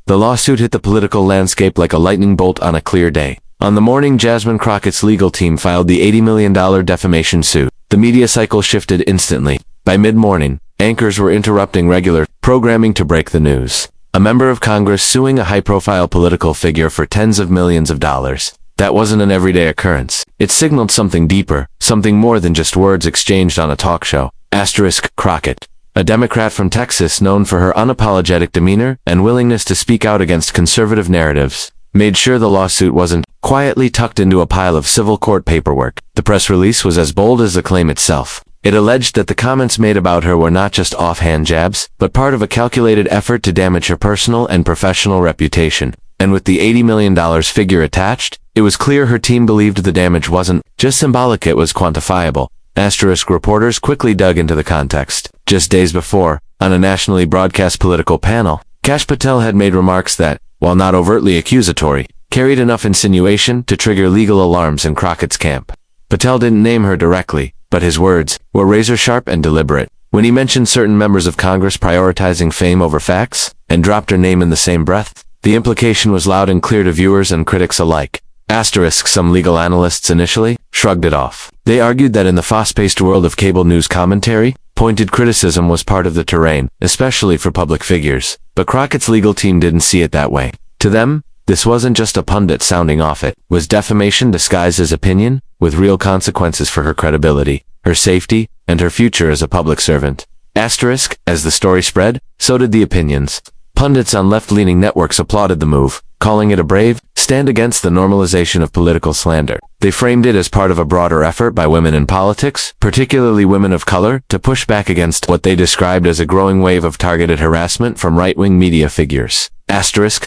The lawsuit hit the political landscape like a lightning bolt on a clear day. On the morning Jasmine Crockett's legal team filed the $80 million defamation suit, the media cycle shifted instantly. By mid-morning, anchors were interrupting regular programming to break the news. A member of Congress suing a high-profile political figure for tens of millions of dollars. That wasn't an everyday occurrence. It signaled something deeper, something more than just words exchanged on a talk show. Crockett, a Democrat from Texas known for her unapologetic demeanor and willingness to speak out against conservative narratives, made sure the lawsuit wasn't quietly tucked into a pile of civil court paperwork. The press release was as bold as the claim itself. It alleged that the comments made about her were not just offhand jabs, but part of a calculated effort to damage her personal and professional reputation. And with the $80 million figure attached, it was clear her team believed the damage wasn't just symbolic, it was quantifiable. Reporters quickly dug into the context. Just days before, on a nationally broadcast political panel, Kash Patel had made remarks that, while not overtly accusatory, carried enough insinuation to trigger legal alarms in Crockett's camp. Patel didn't name her directly, but his words were razor-sharp and deliberate. When he mentioned certain members of Congress prioritizing fame over facts, and dropped her name in the same breath, the implication was loud and clear to viewers and critics alike. Some legal analysts initially shrugged it off. They argued that in the fast-paced world of cable news commentary, pointed criticism was part of the terrain, especially for public figures. But Crockett's legal team didn't see it that way. To them, this wasn't just a pundit sounding off, it was defamation disguised as opinion, with real consequences for her credibility, her safety, and her future as a public servant. As the story spread, so did the opinions. Pundits on left-leaning networks applauded the move, calling it a brave stand against the normalization of political slander. They framed it as part of a broader effort by women in politics, particularly women of color, to push back against what they described as a growing wave of targeted harassment from right-wing media figures.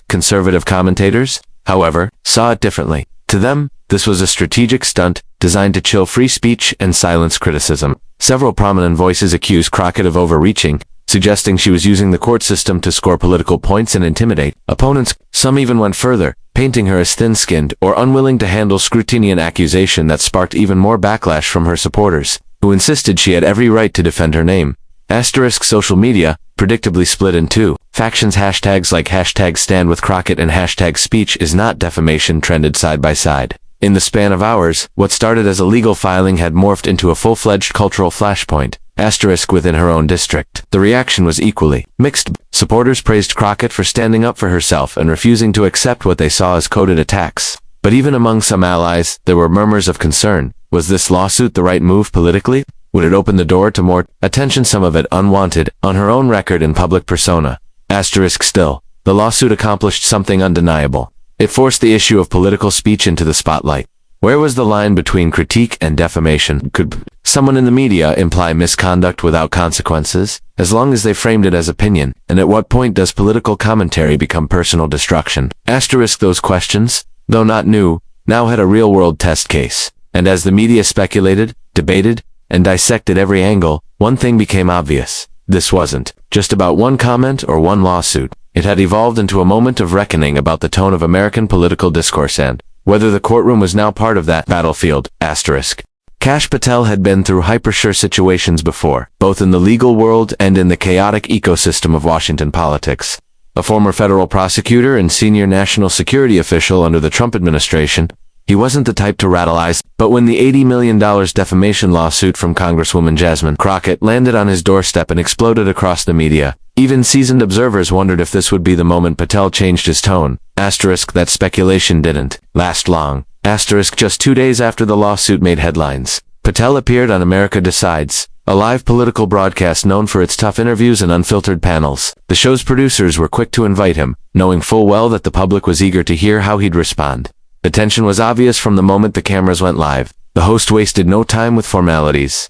Conservative commentators, however, saw it differently. To them, this was a strategic stunt designed to chill free speech and silence criticism. Several prominent voices accused Crockett of overreaching, suggesting she was using the court system to score political points and intimidate opponents. Some even went further, painting her as thin-skinned or unwilling to handle scrutiny, an accusation that sparked even more backlash from her supporters, who insisted she had every right to defend her name. Social media, predictably split in two. Factions. Hashtags like #StandWithCrockett and #SpeechIsNot defamation trended side by side. In the span of hours, what started as a legal filing had morphed into a full-fledged cultural flashpoint. Within her own district. The reaction was equally mixed. Supporters praised Crockett for standing up for herself and refusing to accept what they saw as coded attacks. But even among some allies, there were murmurs of concern. Was this lawsuit the right move politically? Would it open the door to more attention, some of it unwanted, on her own record and public persona? Still, the lawsuit accomplished something undeniable. It forced the issue of political speech into the spotlight. Where was the line between critique and defamation? Could someone in the media imply misconduct without consequences, as long as they framed it as opinion? And at what point does political commentary become personal destruction? Those questions, though not new, now had a real-world test case. And as the media speculated, debated, and dissected every angle, one thing became obvious. This wasn't just about one comment or one lawsuit. It had evolved into a moment of reckoning about the tone of American political discourse and whether the courtroom was now part of that battlefield. Kash Patel had been through hyper-sure situations before, both in the legal world and in the chaotic ecosystem of Washington politics. A former federal prosecutor and senior national security official under the Trump administration, he wasn't the type to rattle eyes. But when the $80 million defamation lawsuit from Congresswoman Jasmine Crockett landed on his doorstep and exploded across the media, even seasoned observers wondered if this would be the moment Patel changed his tone. That speculation didn't last long. Just 2 days after the lawsuit made headlines, Patel appeared on America Decides, a live political broadcast known for its tough interviews and unfiltered panels. The show's producers were quick to invite him, knowing full well that the public was eager to hear how he'd respond. The tension was obvious from the moment the cameras went live. The host wasted no time with formalities.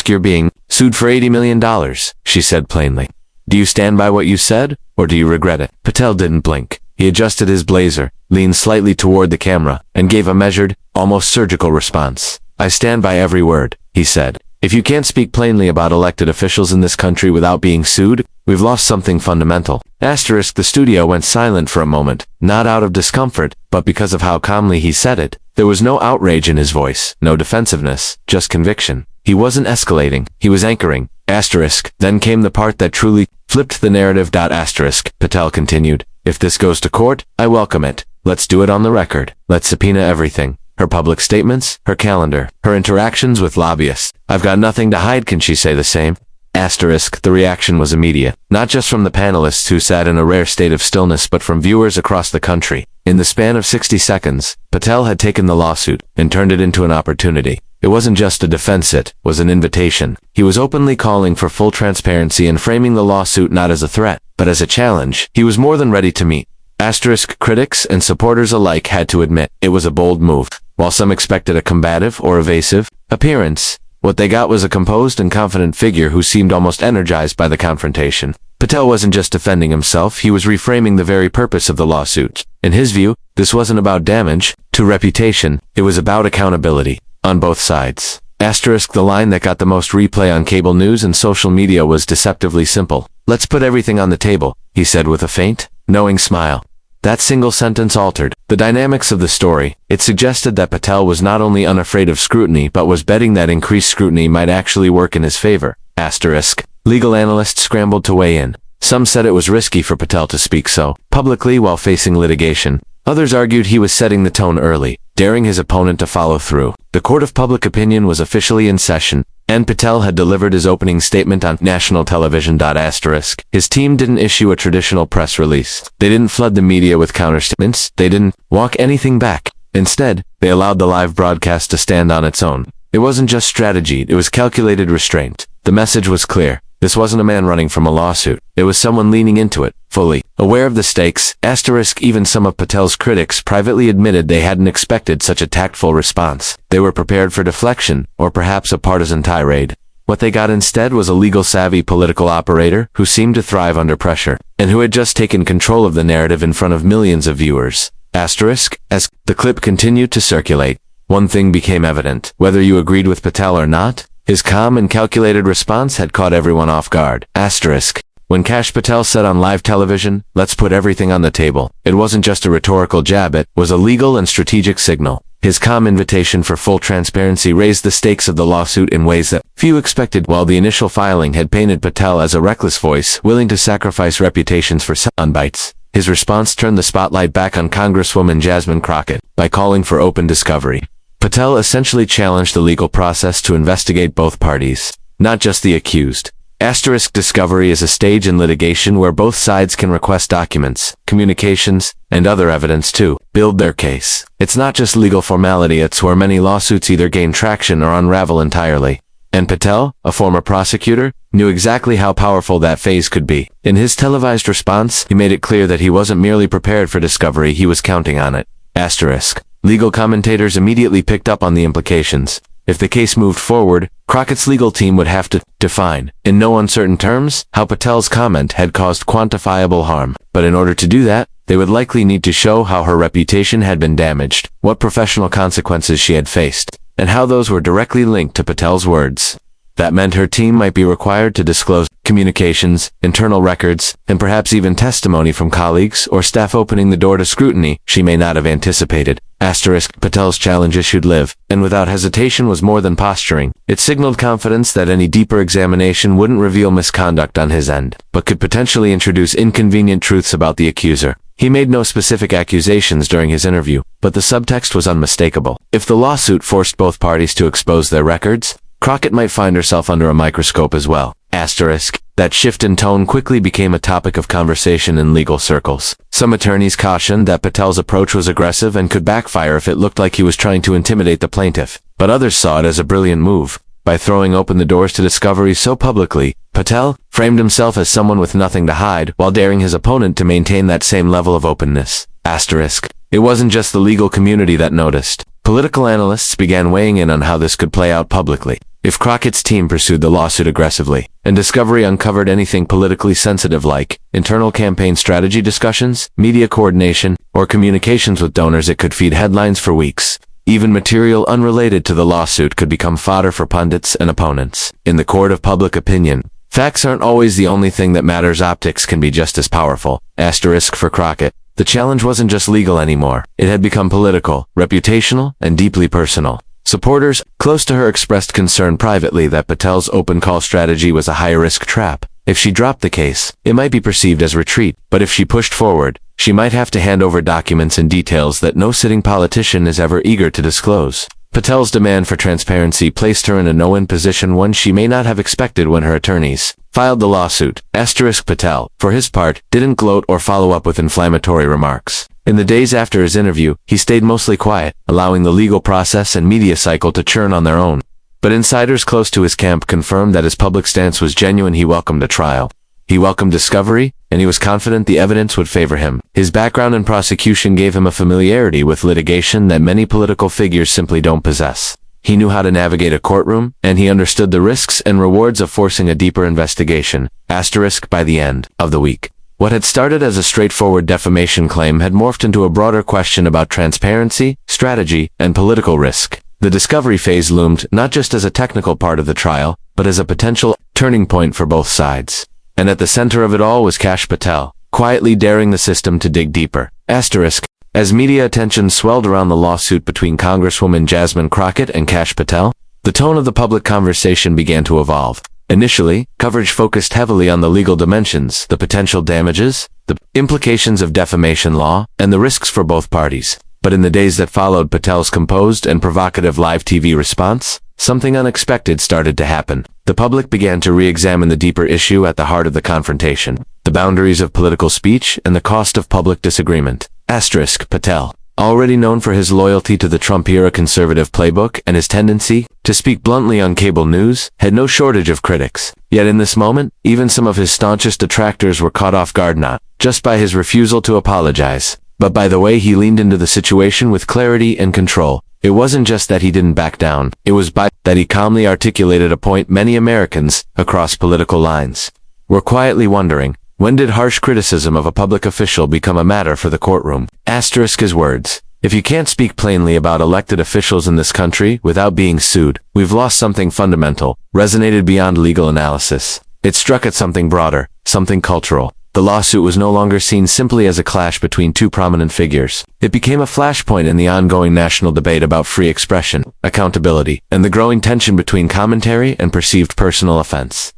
You're being sued for $80 million, she said plainly. Do you stand by what you said, or do you regret it? Patel didn't blink. He adjusted his blazer, leaned slightly toward the camera, and gave a measured, almost surgical response. I stand by every word, he said. If you can't speak plainly about elected officials in this country without being sued, we've lost something fundamental. The studio went silent for a moment, not out of discomfort, but because of how calmly he said it. There was no outrage in his voice, no defensiveness, just conviction. He wasn't escalating, he was anchoring. Then came the part that truly flipped the narrative. Patel continued. If this goes to court, I welcome it. Let's do it on the record. Let's subpoena everything. Her public statements, her calendar, her interactions with lobbyists. I've got nothing to hide, can she say the same? Asterisk, the reaction was immediate, not just from the panelists who sat in a rare state of stillness but from viewers across the country. In the span of 60 seconds, Patel had taken the lawsuit and turned it into an opportunity. It wasn't just a defense, it was an invitation. He was openly calling for full transparency and framing the lawsuit not as a threat, but as a challenge he was more than ready to meet. Asterisk, critics and supporters alike had to admit it was a bold move. While some expected a combative or evasive appearance, what they got was a composed and confident figure who seemed almost energized by the confrontation. Patel wasn't just defending himself, he was reframing the very purpose of the lawsuit. In his view, this wasn't about damage to reputation, it was about accountability. On both sides. Asterisk, the line that got the most replay on cable news and social media was deceptively simple. Let's put everything on the table, he said with a faint, knowing smile. That single sentence altered the dynamics of the story. It suggested that Patel was not only unafraid of scrutiny but was betting that increased scrutiny might actually work in his favor. Asterisk. Legal analysts scrambled to weigh in. Some said it was risky for Patel to speak so publicly while facing litigation. Others argued he was setting the tone early, daring his opponent to follow through. The court of public opinion was officially in session, and Patel had delivered his opening statement on national television. Asterisk. His team didn't issue a traditional press release. They didn't flood the media with counterstatements. They didn't walk anything back. Instead, they allowed the live broadcast to stand on its own. It wasn't just strategy, it was calculated restraint. The message was clear. This wasn't a man running from a lawsuit. It was someone leaning into it, fully aware of the stakes. Asterisk, even some of Patel's critics privately admitted they hadn't expected such a tactful response. They were prepared for deflection, or perhaps a partisan tirade. What they got instead was a legal-savvy political operator who seemed to thrive under pressure, and who had just taken control of the narrative in front of millions of viewers. Asterisk, as the clip continued to circulate, one thing became evident. Whether you agreed with Patel or not, his calm and calculated response had caught everyone off guard. Asterisk. When Kash Patel said on live television, "Let's put everything on the table," it wasn't just a rhetorical jab, it was a legal and strategic signal. His calm invitation for full transparency raised the stakes of the lawsuit in ways that few expected. While the initial filing had painted Patel as a reckless voice, willing to sacrifice reputations for soundbites, his response turned the spotlight back on Congresswoman Jasmine Crockett by calling for open discovery. Patel essentially challenged the legal process to investigate both parties, not just the accused. Asterisk, discovery is a stage in litigation where both sides can request documents, communications, and other evidence to build their case. It's not just legal formality, it's where many lawsuits either gain traction or unravel entirely. And Patel, a former prosecutor, knew exactly how powerful that phase could be. In his televised response, he made it clear that he wasn't merely prepared for discovery, he was counting on it. Asterisk. Legal commentators immediately picked up on the implications. If the case moved forward, Crockett's legal team would have to define, in no uncertain terms, how Patel's comment had caused quantifiable harm. But in order to do that, they would likely need to show how her reputation had been damaged, what professional consequences she had faced, and how those were directly linked to Patel's words. That meant her team might be required to disclose communications, internal records, and perhaps even testimony from colleagues or staff, opening the door to scrutiny she may not have anticipated. Asterisk, Patel's challenge issued live, and without hesitation was more than posturing. It signaled confidence that any deeper examination wouldn't reveal misconduct on his end, but could potentially introduce inconvenient truths about the accuser. He made no specific accusations during his interview, but the subtext was unmistakable. If the lawsuit forced both parties to expose their records, Crockett might find herself under a microscope as well. Asterisk. That shift in tone quickly became a topic of conversation in legal circles. Some attorneys cautioned that Patel's approach was aggressive and could backfire if it looked like he was trying to intimidate the plaintiff, but others saw it as a brilliant move. By throwing open the doors to discovery so publicly, Patel framed himself as someone with nothing to hide while daring his opponent to maintain that same level of openness. Asterisk. It wasn't just the legal community that noticed. Political analysts began weighing in on how this could play out publicly. If Crockett's team pursued the lawsuit aggressively, and discovery uncovered anything politically sensitive like internal campaign strategy discussions, media coordination, or communications with donors, it could feed headlines for weeks. Even material unrelated to the lawsuit could become fodder for pundits and opponents. In the court of public opinion, facts aren't always the only thing that matters. Optics can be just as powerful. Asterisk for Crockett. The challenge wasn't just legal anymore. It had become political, reputational, and deeply personal. Supporters close to her expressed concern privately that Patel's open call strategy was a high-risk trap. If she dropped the case, it might be perceived as retreat, but if she pushed forward, she might have to hand over documents and details that no sitting politician is ever eager to disclose. Patel's demand for transparency placed her in a no-win position, one she may not have expected when her attorneys filed the lawsuit. Patel, for his part, didn't gloat or follow up with inflammatory remarks. In the days after his interview, he stayed mostly quiet, allowing the legal process and media cycle to churn on their own. But insiders close to his camp confirmed that his public stance was genuine. He welcomed a trial. He welcomed discovery, and he was confident the evidence would favor him. His background in prosecution gave him a familiarity with litigation that many political figures simply don't possess. He knew how to navigate a courtroom, and he understood the risks and rewards of forcing a deeper investigation. By the end of the week, what had started as a straightforward defamation claim had morphed into a broader question about transparency, strategy, and political risk. The discovery phase loomed not just as a technical part of the trial, but as a potential turning point for both sides. And at the center of it all was Kash Patel, quietly daring the system to dig deeper. As media attention swelled around the lawsuit between Congresswoman Jasmine Crockett and Kash Patel, the tone of the public conversation began to evolve. Initially, coverage focused heavily on the legal dimensions, the potential damages, the implications of defamation law, and the risks for both parties. But in the days that followed Patel's composed and provocative live TV response, something unexpected started to happen. The public began to re-examine the deeper issue at the heart of the confrontation, the boundaries of political speech and the cost of public disagreement. Patel, already known for his loyalty to the Trump-era conservative playbook and his tendency to speak bluntly on cable news, had no shortage of critics. Yet in this moment, even some of his staunchest detractors were caught off guard, not just by his refusal to apologize, but by the way he leaned into the situation with clarity and control. It wasn't just that he didn't back down, it was that he calmly articulated a point many Americans, across political lines, were quietly wondering: when did harsh criticism of a public official become a matter for the courtroom? His words: "If you can't speak plainly about elected officials in this country without being sued, we've lost something fundamental," resonated beyond legal analysis. It struck at something broader, something cultural. The lawsuit was no longer seen simply as a clash between two prominent figures. It became a flashpoint in the ongoing national debate about free expression, accountability, and the growing tension between commentary and perceived personal offense.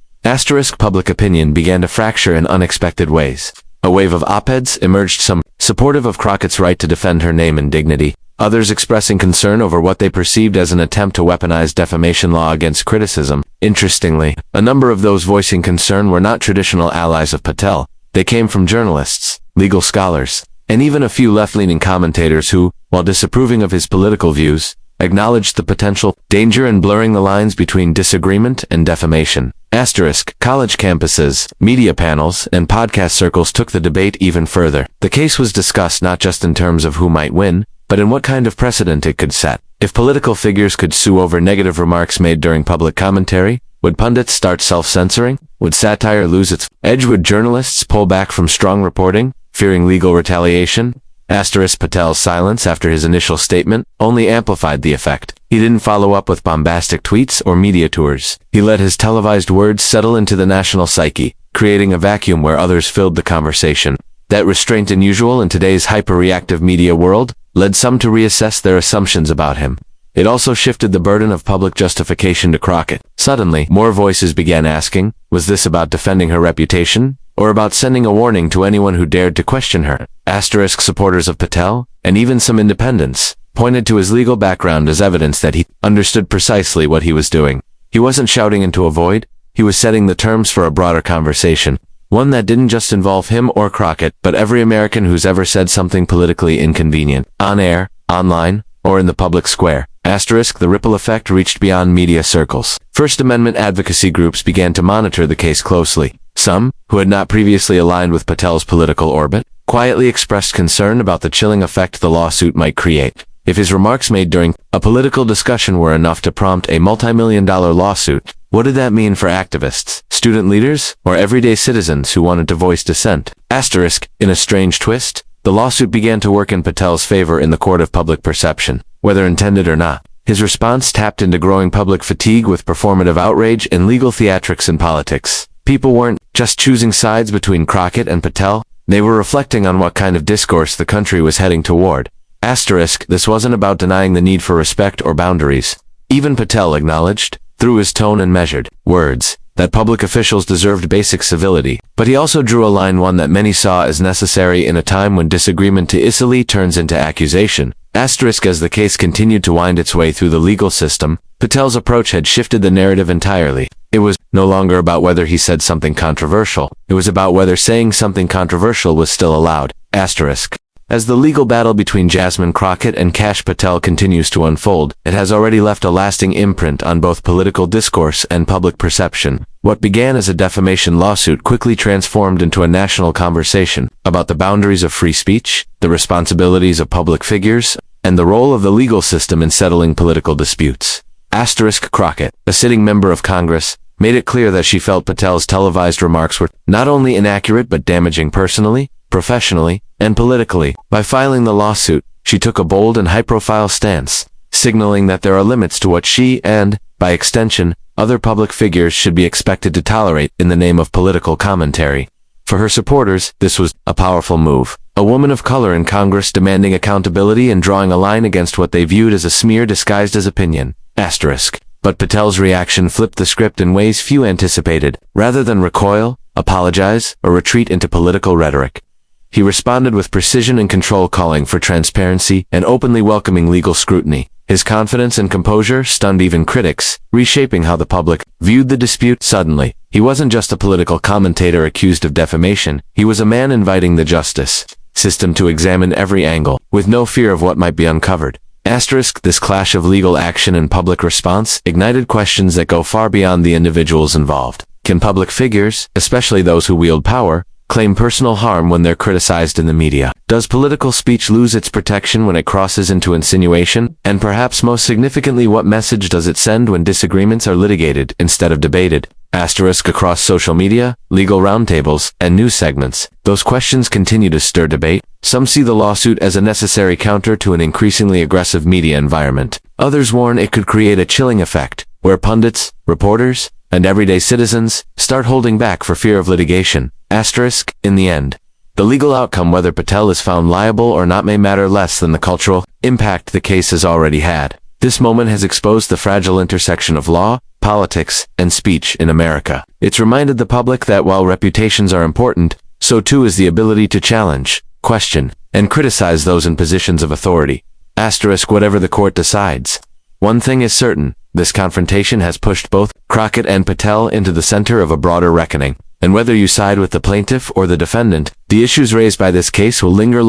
Public opinion began to fracture in unexpected ways. A wave of op-eds emerged, some supportive of Crockett's right to defend her name and dignity, others expressing concern over what they perceived as an attempt to weaponize defamation law against criticism. Interestingly, a number of those voicing concern were not traditional allies of Patel. They came from journalists, legal scholars, and even a few left-leaning commentators who, while disapproving of his political views, acknowledged the potential danger in blurring the lines between disagreement and defamation. College campuses, media panels, and podcast circles took the debate even further. The case was discussed not just in terms of who might win, but in what kind of precedent it could set. If political figures could sue over negative remarks made during public commentary, would pundits start self-censoring? Would satire lose its edge? Would journalists pull back from strong reporting, fearing legal retaliation? Patel's silence after his initial statement only amplified the effect. He didn't follow up with bombastic tweets or media tours. He let his televised words settle into the national psyche, creating a vacuum where others filled the conversation. That restraint, unusual in today's hyper-reactive media world, led some to reassess their assumptions about him. It also shifted the burden of public justification to Crockett. Suddenly, more voices began asking, was this about defending her reputation, or about sending a warning to anyone who dared to question her? Supporters of Patel, and even some independents, pointed to his legal background as evidence that he understood precisely what he was doing. He wasn't shouting into a void, he was setting the terms for a broader conversation, one that didn't just involve him or Crockett, but every American who's ever said something politically inconvenient, on air, online, or in the public square. The ripple effect reached beyond media circles. First Amendment advocacy groups began to monitor the case closely. Some, who had not previously aligned with Patel's political orbit, quietly expressed concern about the chilling effect the lawsuit might create. If his remarks made during a political discussion were enough to prompt a multi-million-dollar lawsuit, what did that mean for activists, student leaders, or everyday citizens who wanted to voice dissent? In a strange twist, the lawsuit began to work in Patel's favor in the court of public perception, whether intended or not. His response tapped into growing public fatigue with performative outrage and legal theatrics in politics. People weren't just choosing sides between Crockett and Patel, they were reflecting on what kind of discourse the country was heading toward. This wasn't about denying the need for respect or boundaries. Even Patel acknowledged, through his tone and measured words, that public officials deserved basic civility, but he also drew a line, one that many saw as necessary in a time when disagreement too easily turns into accusation. Asterisk. As the case continued to wind its way through the legal system, Patel's approach had shifted the narrative entirely. It was no longer about whether he said something controversial. It was about whether saying something controversial was still allowed. Asterisk. As the legal battle between Jasmine Crockett and Kash Patel continues to unfold, it has already left a lasting imprint on both political discourse and public perception. What began as a defamation lawsuit quickly transformed into a national conversation about the boundaries of free speech, the responsibilities of public figures, and the role of the legal system in settling political disputes. Asterisk. Crockett, a sitting member of Congress, made it clear that she felt Patel's televised remarks were not only inaccurate but damaging personally, professionally, and politically. By filing the lawsuit, she took a bold and high-profile stance, signaling that there are limits to what she and, by extension, other public figures should be expected to tolerate in the name of political commentary. For her supporters, this was a powerful move. A woman of color in Congress demanding accountability and drawing a line against what they viewed as a smear disguised as opinion. Asterisk. But Patel's reaction flipped the script in ways few anticipated. Rather than recoil, apologize, or retreat into political rhetoric, he responded with precision and control, calling for transparency and openly welcoming legal scrutiny. His confidence and composure stunned even critics, reshaping how the public viewed the dispute. Suddenly, he wasn't just a political commentator accused of defamation, he was a man inviting the justice system to examine every angle, with no fear of what might be uncovered. Asterisk. This clash of legal action and public response ignited questions that go far beyond the individuals involved. Can public figures, especially those who wield power, claim personal harm when they're criticized in the media? Does political speech lose its protection when it crosses into insinuation? And perhaps most significantly, what message does it send when disagreements are litigated instead of debated? Asterisk. Across social media, legal roundtables, and news segments, those questions continue to stir debate. Some see the lawsuit as a necessary counter to an increasingly aggressive media environment. Others warn it could create a chilling effect, where pundits, reporters, and everyday citizens start holding back for fear of litigation. Asterisk. In the end, the legal outcome, whether Patel is found liable or not, may matter less than the cultural impact the case has already had. This moment has exposed the fragile intersection of law, politics, and speech in America. It's reminded the public that while reputations are important, so too is the ability to challenge, question, and criticize those in positions of authority. Asterisk. Whatever the court decides, one thing is certain: this confrontation has pushed both Crockett and Patel into the center of a broader reckoning. And whether you side with the plaintiff or the defendant, the issues raised by this case will linger